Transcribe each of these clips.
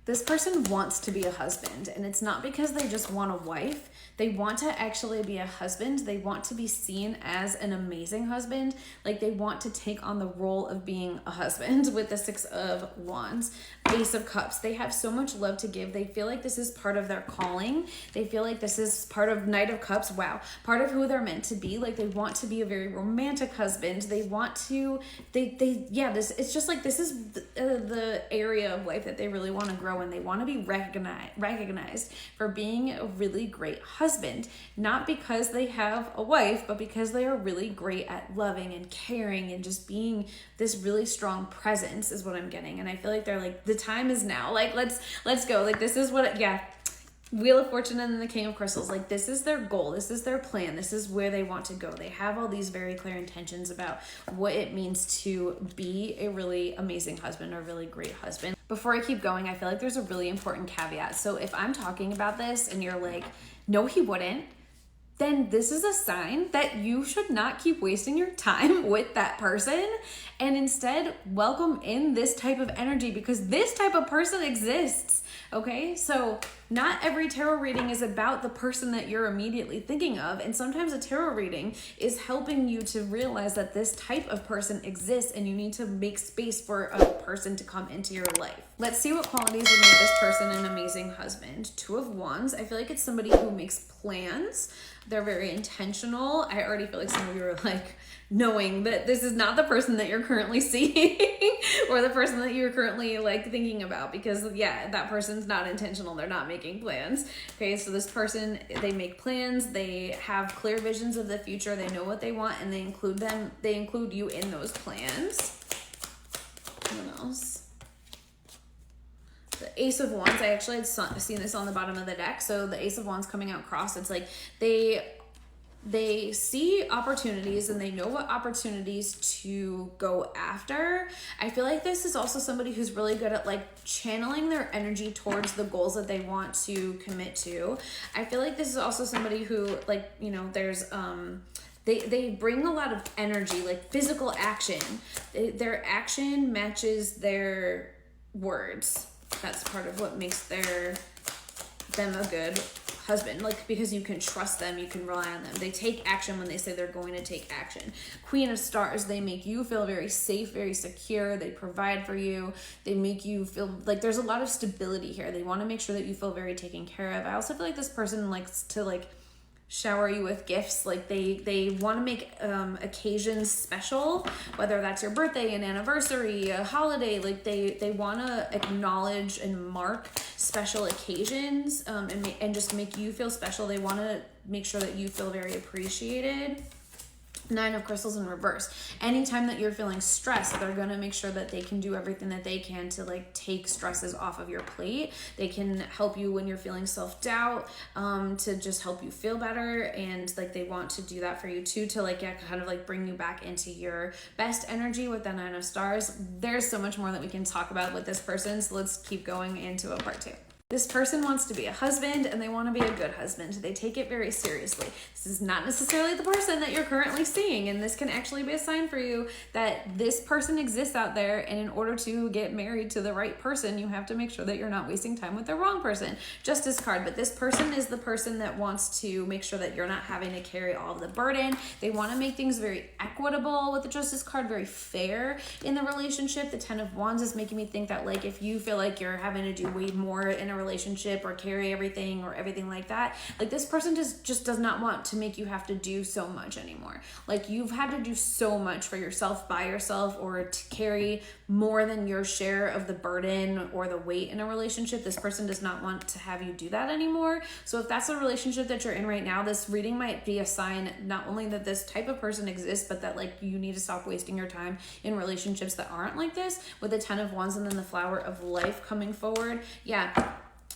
This person wants to be a husband, and it's not because they just want a wife. They want to actually be a husband. They want to be seen as an amazing husband. Like, they want to take on the role of being a husband with the Six of Wands, Ace of Cups. They have so much love to give. They feel like this is part of their calling. They feel like this is part of Knight of Cups. Wow. Part of who they're meant to be. Like, they want to be a very romantic husband. They want to, it's just like, this is the area of life that they really want to grow in. They want to be recognized for being a really great husband, not because they have a wife, but because they are really great at loving and caring and just being this really strong presence is what I'm getting. And I feel like they're like, the time is now. Like, let's go. Like, this is what, Wheel of Fortune and the King of Crystals, like, this is their goal, this is their plan, this is where they want to go. They have all these very clear intentions about what it means to be a really amazing husband or a really great husband. Before I keep going, I feel like there's a really important caveat. So if I'm talking about this and you're like, no, he wouldn't, then this is a sign that you should not keep wasting your time with that person, and instead welcome in this type of energy, because this type of person exists. Okay, so not every tarot reading is about the person that you're immediately thinking of, and sometimes a tarot reading is helping you to realize that this type of person exists and you need to make space for a person to come into your life. Let's see what qualities would make this person an amazing husband. Two of Wands. I feel like it's somebody who makes plans. They're very intentional. I already feel like some of you are like, knowing that this is not the person that you're currently seeing or the person that you're currently like thinking about, because that person's not intentional. They're not making plans. Okay, so this person, they make plans, they have clear visions of the future, they know what they want, and they include you in those plans. What else? The Ace of Wands, I actually had seen this on the bottom of the deck. So the Ace of Wands coming out crossed, it's like they see opportunities and they know what opportunities to go after. I feel like this is also somebody who's really good at like channeling their energy towards the goals that they want to commit to. I feel like this is also somebody who, like, you know, there's they bring a lot of energy, like physical action. Their action matches their words. That's part of what makes them a good husband, like, because you can trust them, you can rely on them. They take action when they say they're going to take action. Queen of Stars, they make you feel very safe, very secure. They provide for you. They make you feel like there's a lot of stability here. They want to make sure that you feel very taken care of. I also feel like this person likes to like shower you with gifts. Like they want to make occasions special, whether that's your birthday, an anniversary, a holiday. Like they want to acknowledge and mark special occasions and just make you feel special. They want to make sure that you feel very appreciated. Nine of Crystals in reverse. Anytime that you're feeling stressed, they're going to make sure that they can do everything that they can to like take stresses off of your plate. They can help you when you're feeling self-doubt, to just help you feel better. And like they want to do that for you too, to like kind of like bring you back into your best energy with the Nine of Stars. There's so much more that we can talk about with this person, so let's keep going into a part two. This person wants to be a husband and they want to be a good husband. They take it very seriously. This is not necessarily the person that you're currently seeing, and this can actually be a sign for you that this person exists out there, and in order to get married to the right person, you have to make sure that you're not wasting time with the wrong person. Justice card, but this person is the person that wants to make sure that you're not having to carry all of the burden. They want to make things very equitable with the Justice card, very fair in the relationship. The Ten of Wands is making me think that like if you feel like you're having to do way more in a relationship or carry everything or everything like that, like this person just does not want to make you have to do so much anymore. Like you've had to do so much for yourself by yourself, or to carry more than your share of the burden or the weight in a relationship. This person does not want to have you do that anymore. So if that's a relationship that you're in right now, this reading might be a sign not only that this type of person exists, but that like you need to stop wasting your time in relationships that aren't like this. With the Ten of Wands and then the Flower of Life coming forward,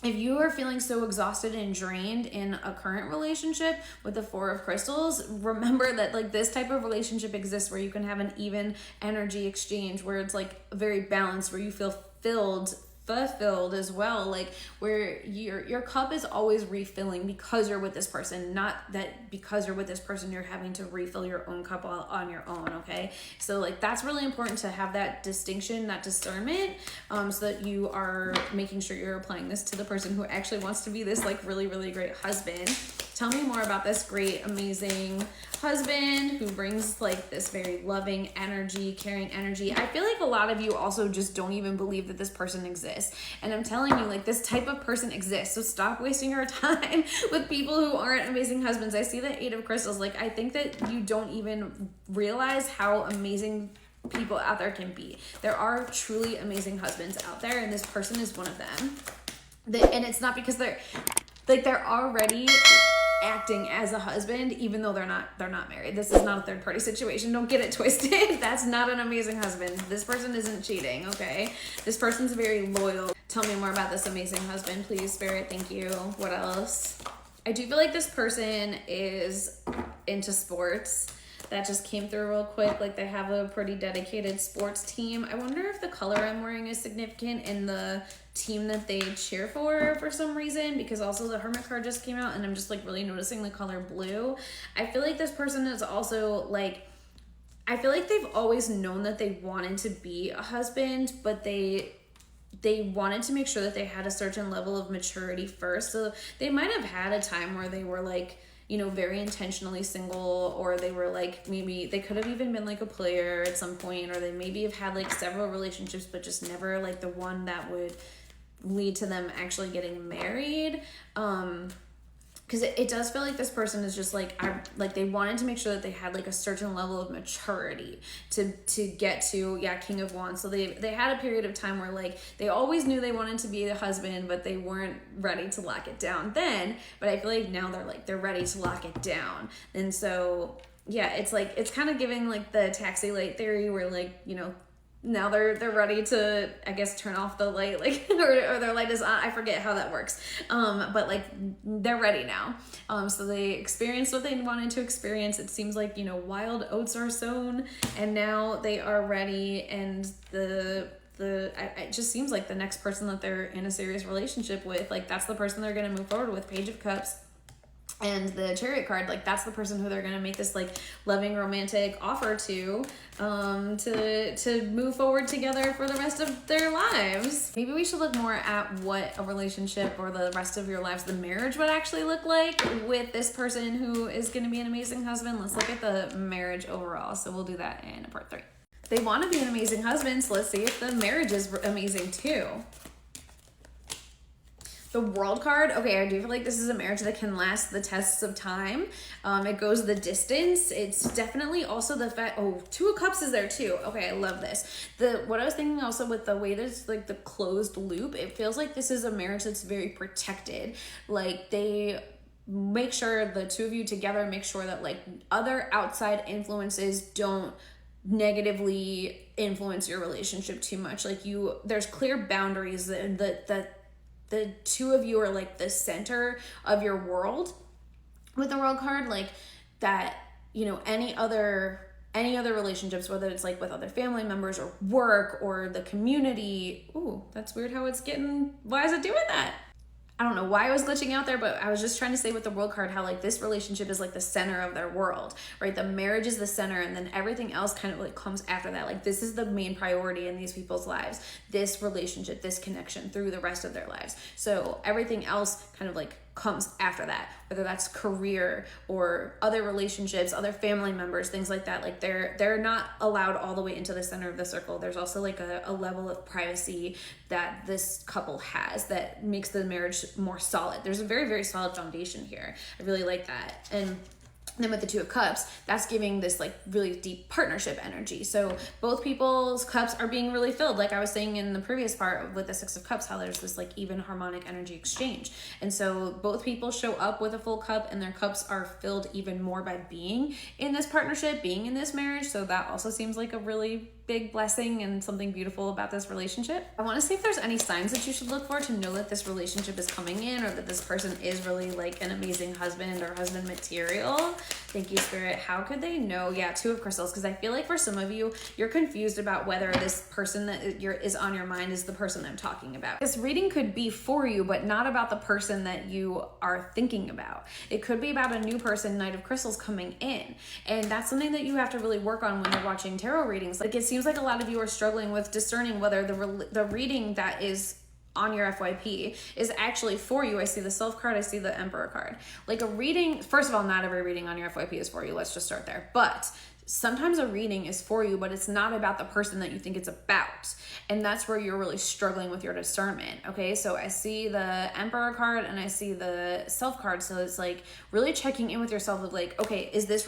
if you are feeling so exhausted and drained in a current relationship with the Four of Crystals, remember that like this type of relationship exists where you can have an even energy exchange, where it's like very balanced, where you feel fulfilled as well, like where your cup is always refilling because you're with this person, not that because you're with this person you're having to refill your own cup on your own. Okay, so like that's really important to have that distinction, that discernment, so that you are making sure you're applying this to the person who actually wants to be this like really, really great husband. Tell me more about this great, amazing husband who brings like this very loving energy, caring energy. I feel like a lot of you also just don't even believe that this person exists. And I'm telling you, like, this type of person exists. So stop wasting your time with people who aren't amazing husbands. I see the 8 of Crystals. Like, I think that you don't even realize how amazing people out there can be. There are truly amazing husbands out there, and this person is one of them. And it's not because they're already acting as a husband, even though they're not married. This is not a third party situation. Don't get it twisted. That's not an amazing husband. This person isn't cheating, okay? This person's very loyal. Tell me more about this amazing husband, please, Spirit. Thank you. What else? I do feel like this person is into sports. That just came through real quick. Like, they have a pretty dedicated sports team. I wonder if the color I'm wearing is significant in the team that they cheer for some reason, because also the Hermit card just came out and I'm just like really noticing the color blue. I feel like this person is also like, I feel like they've always known that they wanted to be a husband, but they wanted to make sure that they had a certain level of maturity first. So they might have had a time where they were like, you know, very intentionally single, or they were like, maybe they could have even been like a player at some point, or they maybe have had like several relationships, but just never like the one that would lead to them actually getting married. Because it does feel like this person is just like, they wanted to make sure that they had like a certain level of maturity to get to, King of Wands. So they had a period of time where like they always knew they wanted to be the husband, but they weren't ready to lock it down then. But I feel like now they're ready to lock it down. And so yeah, it's like, it's kind of giving like the taxi light theory where like, you know, now they're ready to, I guess, turn off the light, like, or their light is on. I forget how that works. But like, they're ready now. So they experienced what they wanted to experience. It seems like, you know, wild oats are sown, and now they are ready. And it just seems like the next person that they're in a serious relationship with, like, that's the person they're going to move forward with. Page of Cups. And the Chariot card, like, that's the person who they're gonna make this like loving romantic offer to move forward together for the rest of their lives. Maybe we should look more at what a relationship or the rest of your lives, the marriage, would actually look like with this person who is gonna be an amazing husband. Let's look at the marriage overall. So we'll do that in part 3. They want to be an amazing husband, so let's see if the marriage is amazing too. The World card, okay, I do feel like this is a marriage that can last the tests of time. It goes the distance. It's definitely also the fact, 2 of Cups is there too. Okay, I love this. What I was thinking also with the way there's like the closed loop, it feels like this is a marriage that's very protected. Like, they make sure, the 2 of you together make sure that like other outside influences don't negatively influence your relationship too much. Like, there's clear boundaries that the 2 of you are like the center of your world with the World card, like that, you know, any other relationships, whether it's like with other family members or work or the community. Ooh, that's weird how it's getting, why is it doing that? I don't know why I was glitching out there, but I was just trying to say with the World card how like this relationship is like the center of their world, right? The marriage is the center, and then everything else kind of like comes after that. Like, this is the main priority in these people's lives, this relationship, this connection through the rest of their lives. So everything else kind of like comes after that, whether that's career or other relationships, other family members, things like that. Like, they're not allowed all the way into the center of the circle. There's also like a level of privacy that this couple has that makes the marriage more solid. There's a very, very solid foundation here. I really like that. And then with the 2 of Cups, that's giving this like really deep partnership energy. So both people's cups are being really filled. Like I was saying in the previous part with the 6 of Cups, how there's this like even harmonic energy exchange. And so both people show up with a full cup, and their cups are filled even more by being in this partnership, being in this marriage. So that also seems like a really big blessing and something beautiful about this relationship. I want to see if there's any signs that you should look for to know that this relationship is coming in, or that this person is really like an amazing husband or husband material. Thank you, Spirit. How could they know? Yeah, Two of Crystals. Because I feel like for some of you, you're confused about whether this person that is on your mind is the person I'm talking about. This reading could be for you, but not about the person that you are thinking about. It could be about a new person, Knight of Crystals, coming in. And that's something that you have to really work on when you're watching tarot readings. Like, it seems like a lot of you are struggling with discerning whether the reading that is on your FYP is actually for you. I see the Self card, I see the Emperor card. Like, a reading, first of all, not every reading on your FYP is for you. Let's just start there. But sometimes a reading is for you, but it's not about the person that you think it's about. And that's where you're really struggling with your discernment. Okay, so I see the Emperor card and I see the Self card. So it's like really checking in with yourself of like, okay, is this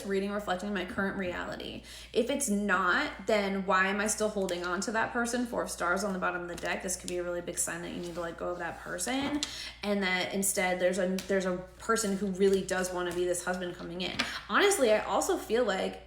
reading reflecting my current reality? If it's not, then why am I still holding on to that person? 4 of Stars on the bottom of the deck. This could be a really big sign that you need to let go of that person, and that instead there's a person who really does want to be this husband coming in. Honestly, I also feel like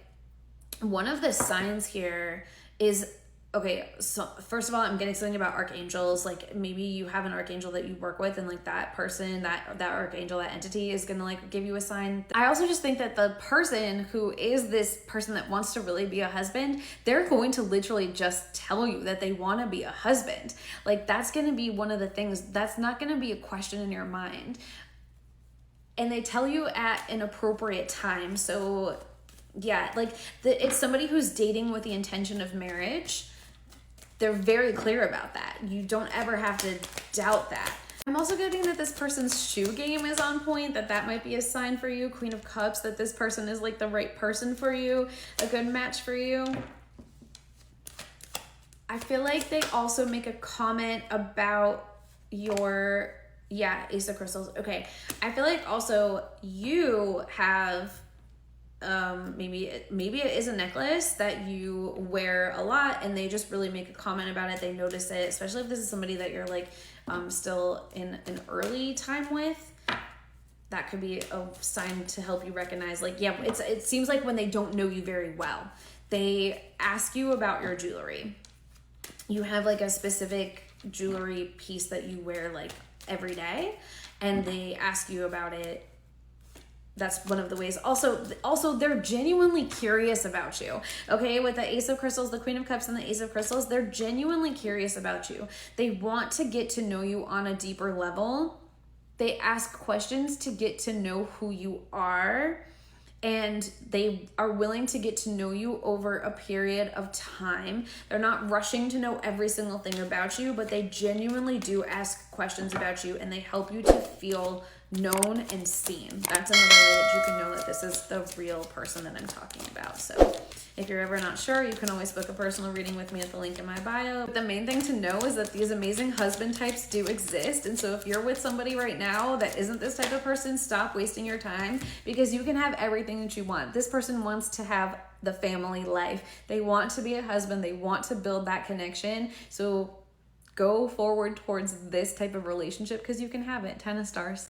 one of the signs here is, okay, so first of all, I'm getting something about archangels. Like, maybe you have an archangel that you work with, and like that person, that archangel, that entity is gonna like give you a sign. I also just think that the person who is this person that wants to really be a husband, they're going to literally just tell you that they want to be a husband. Like, that's gonna be one of the things. That's not gonna be a question in your mind. And they tell you at an appropriate time. So yeah, like it's somebody who's dating with the intention of marriage. They're very clear about that. You don't ever have to doubt that. I'm also getting that this person's shoe game is on point, that might be a sign for you. Queen of Cups, that this person is like the right person for you, a good match for you. I feel like they also make a comment about your, yeah, Ace of Crystals. Okay, I feel like also you have maybe it is a necklace that you wear a lot, and they just really make a comment about it. They notice it, especially if this is somebody that you're like still in an early time with. That could be a sign to help you recognize, like, yeah, it seems like when they don't know you very well, they ask you about your jewelry. You have like a specific jewelry piece that you wear like every day, and they ask you about it. That's one of the ways. Also, they're genuinely curious about you. Okay, with the Ace of Crystals, the Queen of Cups, and the Ace of Crystals, they're genuinely curious about you. They want to get to know you on a deeper level. They ask questions to get to know who you are, and they are willing to get to know you over a period of time. They're not rushing to know every single thing about you, but they genuinely do ask questions about you, and they help you to feel known and seen. That's another way that you can know that this is the real person that I'm talking about. So if you're ever not sure, you can always book a personal reading with me at the link in my bio. The main thing to know is that these amazing husband types do exist. And so if you're with somebody right now that isn't this type of person, stop wasting your time, because you can have everything that you want. This person wants to have the family life. They want to be a husband. They want to build that connection. So go forward towards this type of relationship, because you can have it. 10 of Stars.